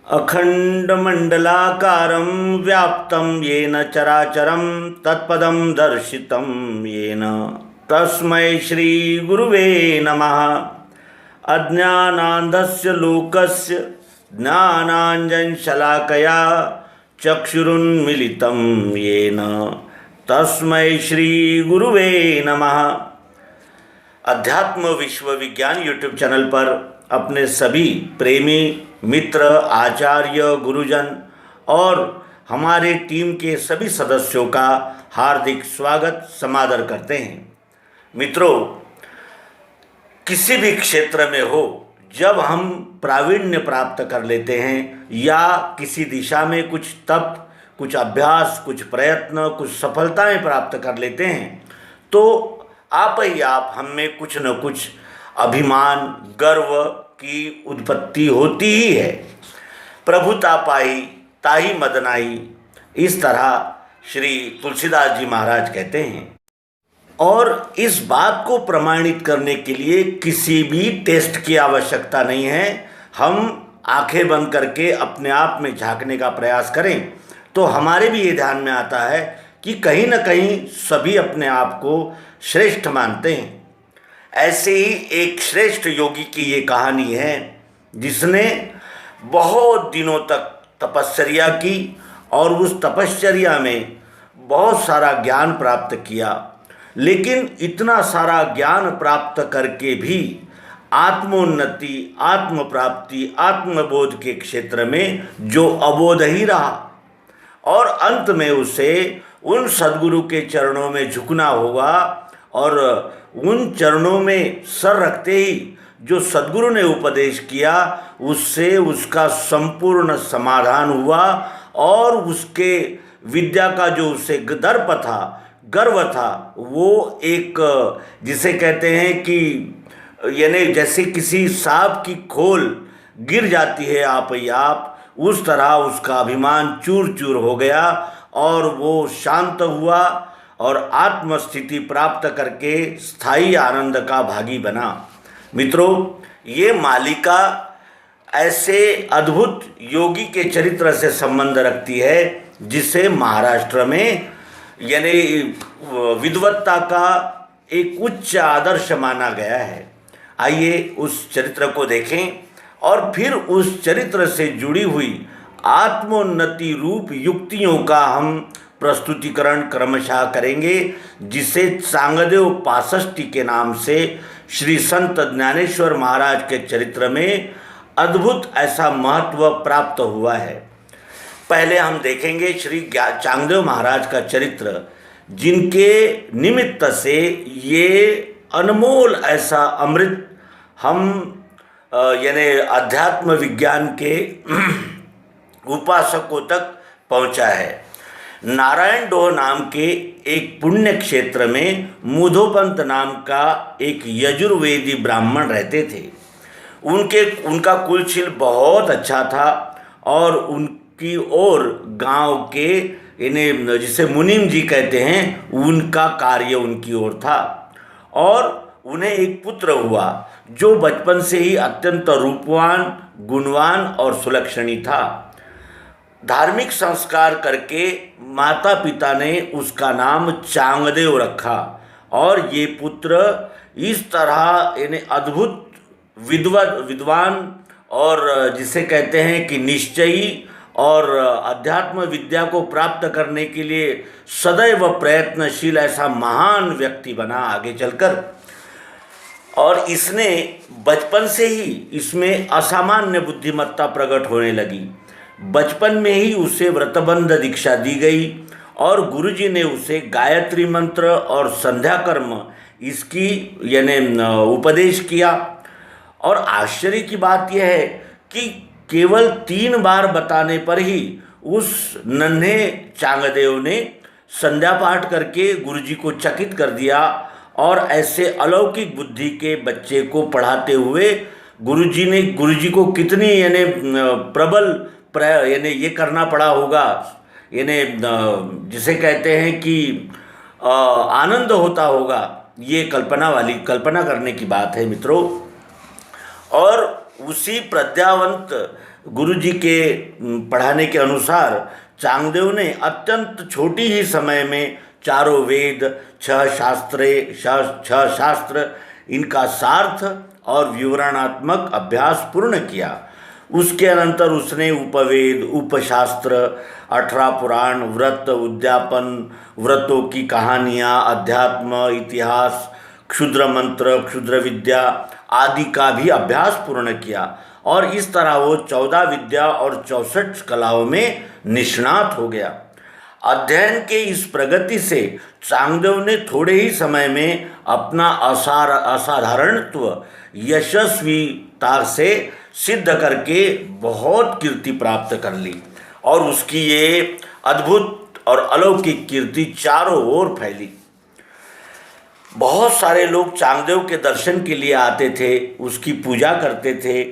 अखंडमंडलाकारं व्याप्तं येन चराचरं तत्पदं दर्शितं येन तस्मै श्रीगुरुवे नमः। अज्ञानान्धस्य लोकस्य ज्ञानाञ्जनशलाकया चक्षुरुन्मीलितं येन तस्मै श्रीगुरुवे नमः। अध्यात्म विश्व विज्ञान यूट्यूब चैनल पर अपने सभी प्रेमी मित्र, आचार्य, गुरुजन और हमारे टीम के सभी सदस्यों का हार्दिक स्वागत समादर करते हैं। मित्रों, किसी भी क्षेत्र में हो, जब हम प्रावीण्य प्राप्त कर लेते हैं या किसी दिशा में कुछ तप, कुछ अभ्यास, कुछ प्रयत्न, कुछ सफलताएं प्राप्त कर लेते हैं, तो आप ही आप हम में कुछ न कुछ अभिमान, गर्व की उत्पत्ति होती ही है। प्रभुता पाई ताही मदनाई, इस तरह श्री तुलसीदास जी महाराज कहते हैं। और इस बात को प्रमाणित करने के लिए किसी भी टेस्ट की आवश्यकता नहीं है। हम आंखें बंद करके अपने आप में झांकने का प्रयास करें तो हमारे भी ये ध्यान में आता है कि कहीं न कहीं सभी अपने आप को श्रेष्ठ मानते हैं। ऐसे ही एक श्रेष्ठ योगी की ये कहानी है जिसने बहुत दिनों तक तपश्चर्या की और उस तपश्चर्या में बहुत सारा ज्ञान प्राप्त किया, लेकिन इतना सारा ज्ञान प्राप्त करके भी आत्मोन्नति, आत्म प्राप्ति, आत्मबोध के क्षेत्र में जो अबोध ही रहा और अंत में उसे उन सद्गुरु के चरणों में झुकना होगा और उन चरणों में सर रखते ही जो सद्गुरु ने उपदेश किया उससे उसका संपूर्ण समाधान हुआ और उसके विद्या का जो उसे दर्प था, गर्व था, वो एक जिसे कहते हैं कि यानी जैसे किसी सांप की खोल गिर जाती है आप ही आप, उस तरह उसका अभिमान चूर चूर हो गया और वो शांत हुआ और आत्म स्थिति प्राप्त करके स्थायी आनंद का भागी बना। मित्रों, ये मालिका ऐसे अद्भुत योगी के चरित्र से संबंध रखती है जिसे महाराष्ट्र में यानी विद्वत्ता का एक उच्च आदर्श माना गया है। आइए उस चरित्र को देखें और फिर उस चरित्र से जुड़ी हुई आत्मोन्नति रूप युक्तियों का हम प्रस्तुतिकरण क्रमशः करेंगे, जिसे चांगदेव पासष्टी के नाम से श्री संत ज्ञानेश्वर महाराज के चरित्र में अद्भुत ऐसा महत्व प्राप्त हुआ है। पहले हम देखेंगे श्री चांगदेव महाराज का चरित्र, जिनके निमित्त से ये अनमोल ऐसा अमृत हम यानी अध्यात्म विज्ञान के उपासकों तक पहुंचा है। नारायण डोह नाम के एक पुण्य क्षेत्र में मुधोपंत नाम का एक यजुर्वेदी ब्राह्मण रहते थे। उनका कुलशील बहुत अच्छा था और उनकी ओर गांव के इन्हें जिसे मुनीम जी कहते हैं, उनका कार्य उनकी ओर था और उन्हें एक पुत्र हुआ जो बचपन से ही अत्यंत रूपवान, गुणवान और सुलक्षणी था। धार्मिक संस्कार करके माता पिता ने उसका नाम चांगदेव रखा और ये पुत्र इस तरह इन्हें अद्भुत विद्वान और जिसे कहते हैं कि निश्चयी और अध्यात्म विद्या को प्राप्त करने के लिए सदैव प्रयत्नशील ऐसा महान व्यक्ति बना आगे चलकर। और इसने बचपन से ही इसमें असामान्य बुद्धिमत्ता प्रकट होने लगी। बचपन में ही उसे व्रतबंध दीक्षा दी गई और गुरुजी ने उसे गायत्री मंत्र और संध्या कर्म इसकी यानी उपदेश किया। और आश्चर्य की बात यह है कि केवल 3 बार बताने पर ही उस नन्हे चांगदेव ने संध्या पाठ करके गुरुजी को चकित कर दिया और ऐसे अलौकिक बुद्धि के बच्चे को पढ़ाते हुए गुरुजी को कितनी यानी प्रबल यानी ये करना पड़ा होगा, यानी जिसे कहते हैं कि आनंद होता होगा, ये कल्पना करने की बात है मित्रों। और उसी प्रज्ञावंत गुरु जी के पढ़ाने के अनुसार चांगदेव ने अत्यंत छोटी ही समय में चारों वेद, छह शास्त्र इनका सार्थ और विवरणात्मक अभ्यास पूर्ण किया। उसके अनंतर उसने उपवेद, उपशास्त्र, 18 पुराण, व्रत, उद्यापन, व्रतों की कहानियाँ, अध्यात्म, इतिहास, क्षुद्र मंत्र, क्षुद्र विद्या आदि का भी अभ्यास पूर्ण किया और इस तरह वो 14 विद्या और 64 कलाओं में निष्णात हो गया। अध्ययन के इस प्रगति से चांगदेव ने थोड़े ही समय में अपना असाधारणत्व यशस्वीता से सिद्ध करके बहुत कीर्ति प्राप्त कर ली और उसकी ये अद्भुत और अलौकिक कीर्ति चारों ओर फैली। बहुत सारे लोग चांगदेव के दर्शन के लिए आते थे, उसकी पूजा करते थे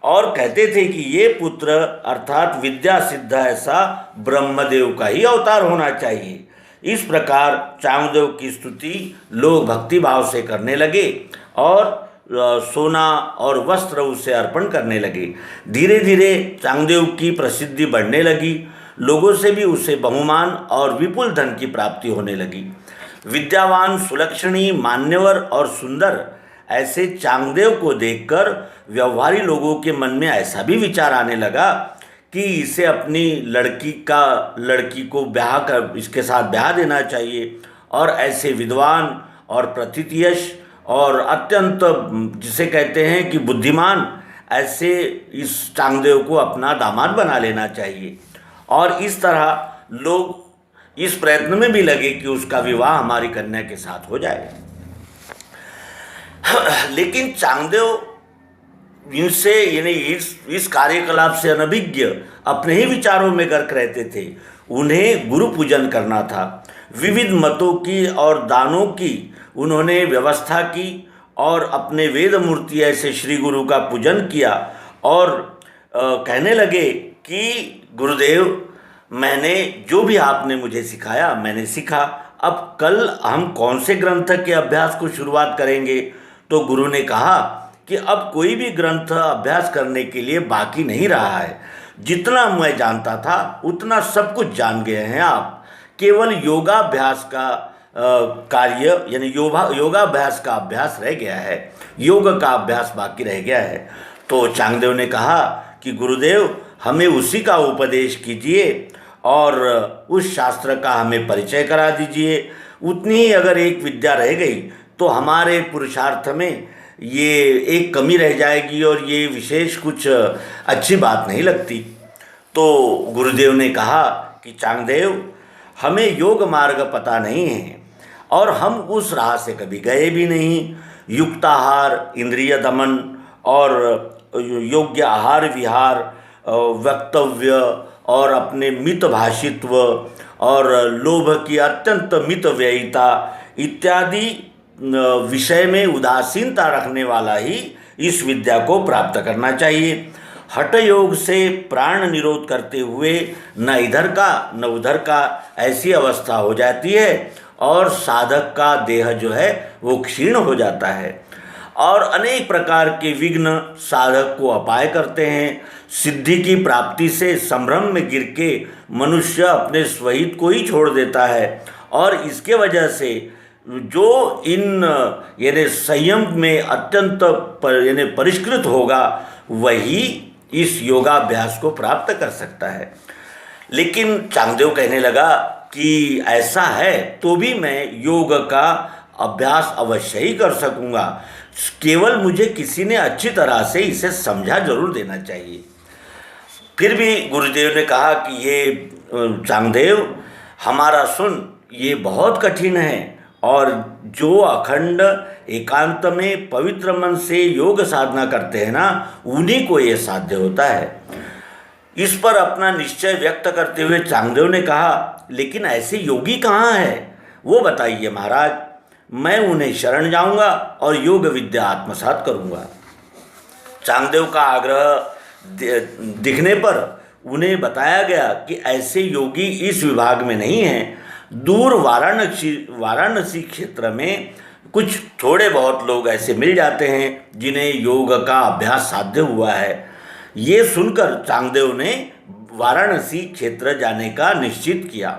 और कहते थे कि ये पुत्र अर्थात विद्या सिद्ध ऐसा ब्रह्मदेव का ही अवतार होना चाहिए। इस प्रकार चांगदेव की स्तुति लोग भक्ति भाव से करने लगे और सोना और वस्त्र उसे अर्पण करने लगे। धीरे धीरे चांगदेव की प्रसिद्धि बढ़ने लगी, लोगों से भी उसे बहुमान और विपुल धन की प्राप्ति होने लगी। विद्यावान, सुलक्षणी, मान्यवर और सुंदर ऐसे चांगदेव को देखकर व्यवहारी लोगों के मन में ऐसा भी विचार आने लगा कि इसे अपनी लड़की को ब्याह कर इसके साथ ब्याह देना चाहिए और ऐसे विद्वान और प्रथितयश और अत्यंत जिसे कहते हैं कि बुद्धिमान ऐसे इस चांगदेव को अपना दामाद बना लेना चाहिए। और इस तरह लोग इस प्रयत्न में भी लगे कि उसका विवाह हमारी कन्या के साथ हो जाए। लेकिन चांगदेव इनसे यानी इस कार्यकलाप से अनभिज्ञ अपने ही विचारों में गर्क रहते थे। उन्हें गुरु पूजन करना था। विविध मतों की और दानों की उन्होंने व्यवस्था की और अपने वेद मूर्ति ऐसे श्री गुरु का पूजन किया और कहने लगे कि गुरुदेव, मैंने जो भी आपने मुझे सिखाया मैंने सीखा। अब कल हम कौन से ग्रंथ के अभ्यास को शुरुआत करेंगे? तो गुरु ने कहा कि अब कोई भी ग्रंथ अभ्यास करने के लिए बाकी नहीं रहा है। जितना मैं जानता था उतना सब कुछ जान गए हैं आप। केवल योगाभ्यास का कार्य यानी योगाभ्यास का अभ्यास रह गया है, योग का अभ्यास बाकी रह गया है। तो चांगदेव ने कहा कि गुरुदेव, हमें उसी का उपदेश कीजिए और उस शास्त्र का हमें परिचय करा दीजिए। उतनी ही अगर एक विद्या रह गई तो हमारे पुरुषार्थ में ये एक कमी रह जाएगी और ये विशेष कुछ अच्छी बात नहीं लगती। तो गुरुदेव ने कहा कि चांगदेव, हमें योग मार्ग पता नहीं है और हम उस राह से कभी गए भी नहीं। युक्ताहार, इंद्रिय दमन और योग्य आहार विहार, वक्तव्य और अपने मित भाषित्व और लोभ की अत्यंत मित व्ययिता इत्यादि विषय में उदासीनता रखने वाला ही इस विद्या को प्राप्त करना चाहिए। हठ योग से प्राण निरोध करते हुए न इधर का न उधर का ऐसी अवस्था हो जाती है और साधक का देह जो है वो क्षीण हो जाता है और अनेक प्रकार के विघ्न साधक को अपाय करते हैं। सिद्धि की प्राप्ति से संभ्रम में गिर के मनुष्य अपने स्वहित को ही छोड़ देता है और इसके वजह से जो इन यानी संयम में अत्यंत यानी परिष्कृत होगा वही इस योगाभ्यास को प्राप्त कर सकता है। लेकिन चांगदेव कहने लगा कि ऐसा है तो भी मैं योग का अभ्यास अवश्य ही कर सकूँगा, केवल मुझे किसी ने अच्छी तरह से इसे समझा जरूर देना चाहिए। फिर भी गुरुदेव ने कहा कि ये चांगदेव, हमारा सुन, ये बहुत कठिन है और जो अखंड एकांत में पवित्र मन से योग साधना करते हैं ना, उन्हीं को ये साध्य होता है। इस पर अपना निश्चय व्यक्त करते हुए चांगदेव ने कहा, लेकिन ऐसे योगी कहाँ हैं? वो बताइए महाराज, मैं उन्हें शरण जाऊंगा और योग विद्या आत्मसात करूंगा। चांगदेव का आग्रह दिखने पर उन्हें बताया गया कि ऐसे योगी इस विभाग में नहीं हैं। दूर वाराणसी क्षेत्र में कुछ थोड़े बहुत लोग ऐसे मिल जाते हैं जिन्हें योग का अभ्यास साध्य हुआ है। ये सुनकर चांगदेव ने वाराणसी क्षेत्र जाने का निश्चित किया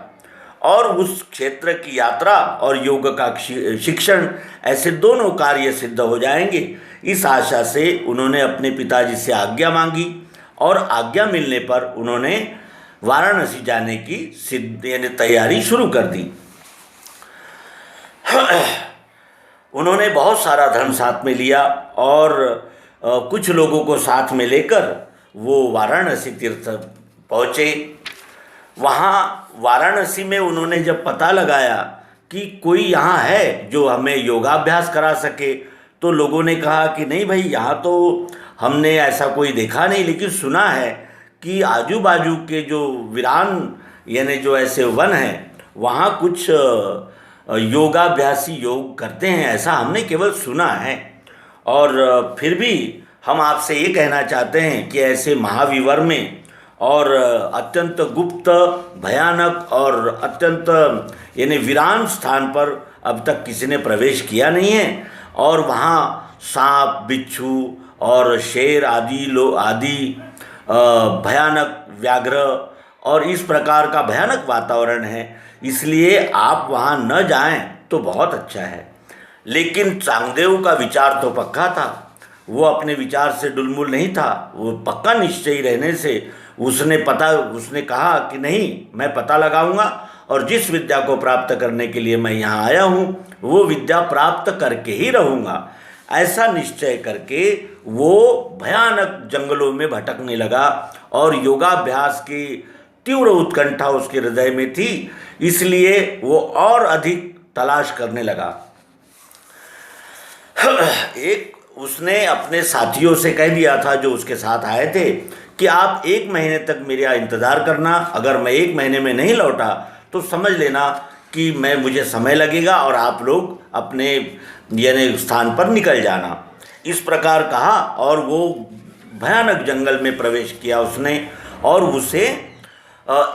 और उस क्षेत्र की यात्रा और योग का शिक्षण ऐसे दोनों कार्य सिद्ध हो जाएंगे। इस आशा से उन्होंने अपने पिताजी से आज्ञा मांगी और आज्ञा मिलने पर उन्होंने वाराणसी जाने की यानी तैयारी शुरू कर दी। उन्होंने बहुत सारा धन साथ में लिया और कुछ लोगों को साथ में लेकर वो वाराणसी तीर्थ पहुँचे। वहाँ वाराणसी में उन्होंने जब पता लगाया कि कोई यहाँ है जो हमें योगाभ्यास करा सके, तो लोगों ने कहा कि नहीं भाई, यहाँ तो हमने ऐसा कोई देखा नहीं, लेकिन सुना है कि आजू बाजू के जो वीरान यानी जो ऐसे वन हैं वहाँ कुछ योगाभ्यासी योग करते हैं, ऐसा हमने केवल सुना है। और फिर भी हम आपसे ये कहना चाहते हैं कि ऐसे महाविवर में और अत्यंत गुप्त, भयानक और अत्यंत यानी वीरान स्थान पर अब तक किसी ने प्रवेश किया नहीं है और वहाँ सांप, बिच्छू और शेर आदि भयानक व्याघ्र और इस प्रकार का भयानक वातावरण है, इसलिए आप वहाँ न जाएं तो बहुत अच्छा है। लेकिन चांगदेव का विचार तो पक्का था, वो अपने विचार से डुलमुल नहीं था। वो पक्का निश्चयी रहने से उसने कहा कि नहीं, मैं पता लगाऊंगा और जिस विद्या को प्राप्त करने के लिए मैं यहाँ आया हूँ वो विद्या प्राप्त करके ही रहूँगा। ऐसा निश्चय करके वो भयानक जंगलों में भटकने लगा और योगाभ्यास की तीव्र उत्कंठा उसके हृदय में थी, इसलिए वो और अधिक तलाश करने लगा। उसने अपने साथियों से कह दिया था जो उसके साथ आए थे कि आप 1 महीने तक मेरा इंतज़ार करना, अगर मैं 1 महीने में नहीं लौटा तो समझ लेना कि मुझे समय लगेगा और आप लोग अपने यानी स्थान पर निकल जाना। इस प्रकार कहा और वो भयानक जंगल में प्रवेश किया उसने और उसे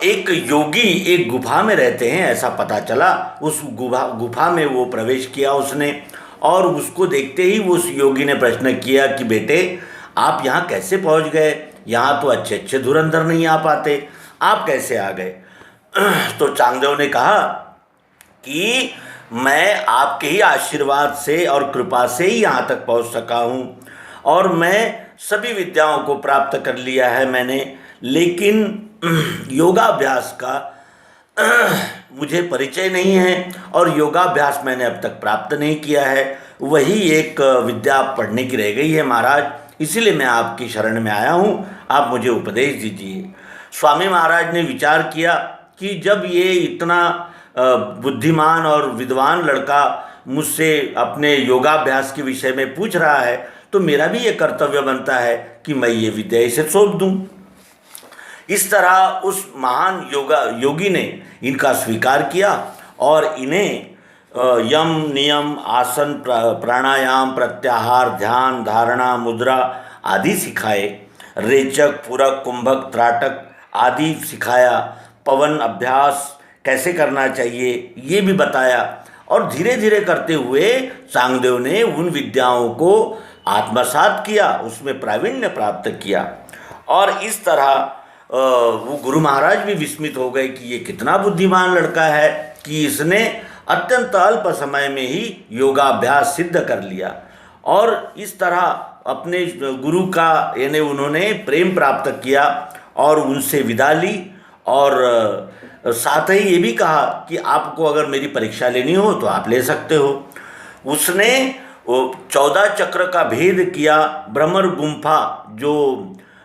एक योगी एक गुफा में रहते हैं ऐसा पता चला। उस गुफा में वो प्रवेश किया उसने और उसको देखते ही वो उस योगी ने प्रश्न किया कि बेटे, आप यहाँ कैसे पहुँच गए? यहाँ तो अच्छे अच्छे धुरंधर नहीं आ पाते, आप कैसे आ गए? तो चांगदेव ने कहा कि मैं आपके ही आशीर्वाद से और कृपा से ही यहाँ तक पहुँच सका हूँ और मैं सभी विद्याओं को प्राप्त कर लिया है मैंने, लेकिन योगाभ्यास का मुझे परिचय नहीं है और योगाभ्यास मैंने अब तक प्राप्त नहीं किया है। वही एक विद्या पढ़ने की रह गई है महाराज, इसीलिए मैं आपकी शरण में आया हूँ, आप मुझे उपदेश दीजिए। स्वामी महाराज ने विचार किया कि जब ये इतना बुद्धिमान और विद्वान लड़का मुझसे अपने योगाभ्यास के विषय में पूछ रहा है तो मेरा भी ये कर्तव्य बनता है कि मैं ये विद्या इसे सौंप दूँ। इस तरह उस महान योगी ने इनका स्वीकार किया और इन्हें यम, नियम, आसन, प्राणायाम, प्रत्याहार, ध्यान, धारणा, मुद्रा आदि सिखाए। रेचक, पूरक, कुंभक, त्राटक आदि सिखाया। पवन अभ्यास कैसे करना चाहिए ये भी बताया और धीरे धीरे करते हुए चांगदेव ने उन विद्याओं को आत्मसात किया, उसमें प्रावीण्य प्राप्त किया। और इस तरह वो गुरु महाराज भी विस्मित हो गए कि ये कितना बुद्धिमान लड़का है कि इसने अत्यंत अल्प समय में ही योगाभ्यास सिद्ध कर लिया। और इस तरह अपने गुरु का यानी उन्होंने प्रेम प्राप्त किया और उनसे विदा ली और साथ ही ये भी कहा कि आपको अगर मेरी परीक्षा लेनी हो तो आप ले सकते हो। उसने 14 चक्र का भेद किया। भ्रमर गुम्फा जो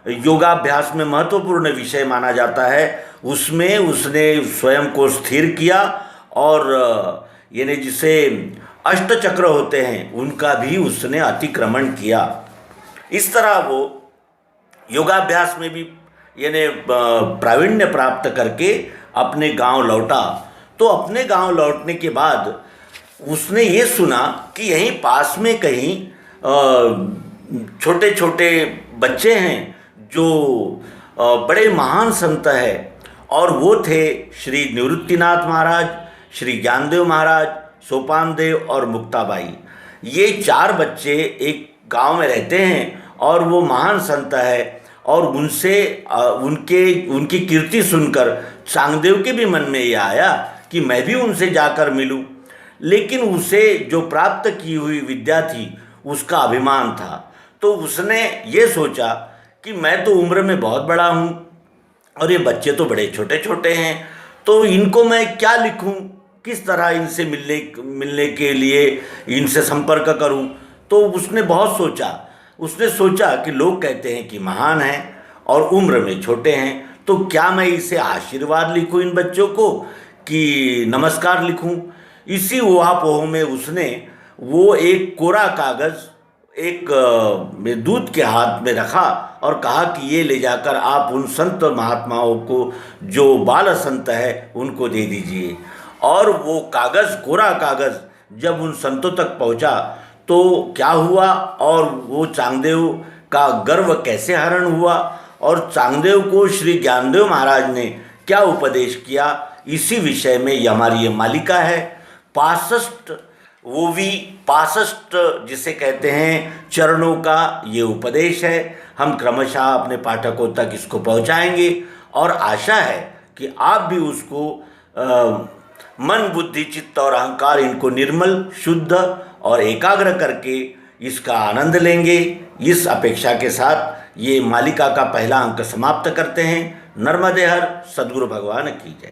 योगाभ्यास में महत्वपूर्ण विषय माना जाता है उसमें उसने स्वयं को स्थिर किया और यानी जिसे अष्ट चक्र होते हैं उनका भी उसने अतिक्रमण किया। इस तरह वो योगाभ्यास में भी यानी प्रावीण्य प्राप्त करके अपने गांव लौटा। तो अपने गांव लौटने के बाद उसने ये सुना कि यहीं पास में कहीं छोटे छोटे बच्चे हैं जो बड़े महान संत है और वो थे श्री निवृत्तिनाथ महाराज, श्री ज्ञानदेव महाराज, सोपानदेव और मुक्ताबाई। ये 4 बच्चे एक गांव में रहते हैं और वो महान संत है और उनसे उनकी कीर्ति सुनकर चांगदेव के भी मन में ये आया कि मैं भी उनसे जाकर मिलूं। लेकिन उसे जो प्राप्त की हुई विद्या थी उसका अभिमान था, तो उसने ये सोचा कि मैं तो उम्र में बहुत बड़ा हूँ और ये बच्चे तो बड़े छोटे छोटे हैं, तो इनको मैं क्या लिखूं, किस तरह इनसे मिलने के लिए इनसे संपर्क करूं। तो उसने बहुत सोचा। उसने सोचा कि लोग कहते हैं कि महान हैं और उम्र में छोटे हैं, तो क्या मैं इसे आशीर्वाद लिखूं इन बच्चों को कि नमस्कार लिखूं। इसी ऊहापोह में उसने वो एक कोरा कागज़ एक दूत के हाथ में रखा और कहा कि ये ले जाकर आप उन संत महात्माओं को जो बाल संत है उनको दे दीजिए। और वो कागज़, कोरा कागज़ जब उन संतों तक पहुंचा तो क्या हुआ और वो चांगदेव का गर्व कैसे हरण हुआ और चांगदेव को श्री ज्ञानदेव महाराज ने क्या उपदेश किया, इसी विषय में ये हमारी ये मालिका है। 65 जिसे कहते हैं चरणों का ये उपदेश है। हम क्रमशः अपने पाठकों तक इसको पहुंचाएंगे और आशा है कि आप भी उसको मन, बुद्धि, चित्त और अहंकार इनको निर्मल, शुद्ध और एकाग्र करके इसका आनंद लेंगे। इस अपेक्षा के साथ ये मालिका का पहला अंक समाप्त करते हैं। नर्मदे हर, सद्गुरु भगवान की जय।